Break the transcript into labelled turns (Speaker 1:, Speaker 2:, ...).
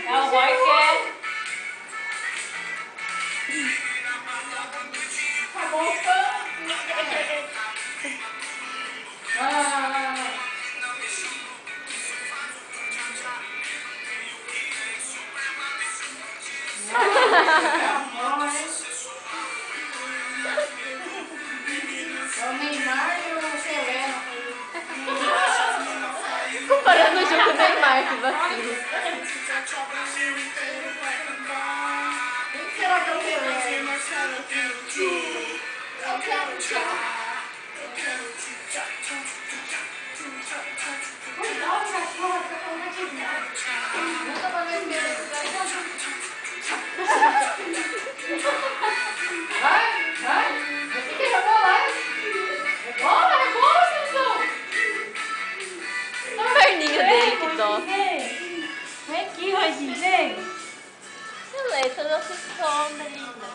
Speaker 1: É o Roy quer. Acabou o pão. O Neymar e o Pelé.
Speaker 2: Comparando o jogo com o Neymar, que vacilo.
Speaker 1: Quem será que é o Pelé? Cuidado, cachorro, tá falando atividade. Nunca pra ver vai. Você que rebolar. Rebola, Sansao.
Speaker 2: Olha a perninha dele, que dó.
Speaker 1: Vem aqui, Rosinha, vem.
Speaker 2: Beleza, não se esconda, linda.